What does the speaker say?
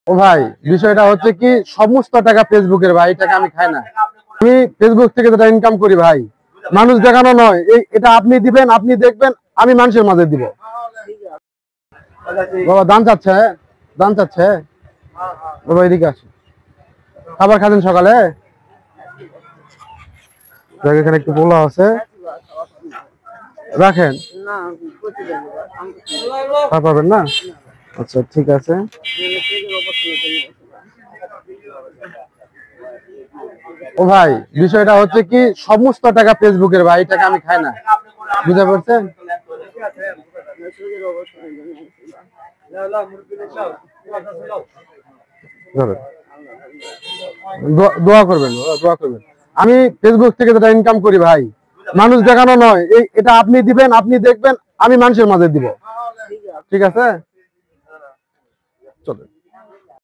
ও ভাই, বিষয়টা হচ্ছে কি, সমস্ত টাকা ফেসবুকের ভাই, এই টাকা আমি খাই না। আমি ফেসবুক থেকে যেটা ইনকাম করি ভাই, মানুষ দেখানো নয়, এটা আপনি দিবেন, আপনি দেখবেন, আমি মানুষের মাঝে দিব। বাবা দান চাচ্ছে, দান চাচ্ছে বাবা, এদিকে আসে। খাবার খাচ্ছেন সকালে? এখানে একটু পোলা আছে, রাখেন। পাবেন না? আচ্ছা ঠিক আছে। ও ভাই, বিষয়টা হচ্ছে কি, সমস্ত টাকা ফেসবুকের ভাই, এই টাকা আমি খাই না। বুঝতে পারছেন? দোয়া করবেন, দোয়া করবেন। আমি ফেসবুক থেকে যেটা ইনকাম করি ভাই, মানুষ দেখানো নয়, এটা আপনি দিবেন, আপনি দেখবেন, আমি মানুষের মাঝে দিব। ঠিক আছে, চলো।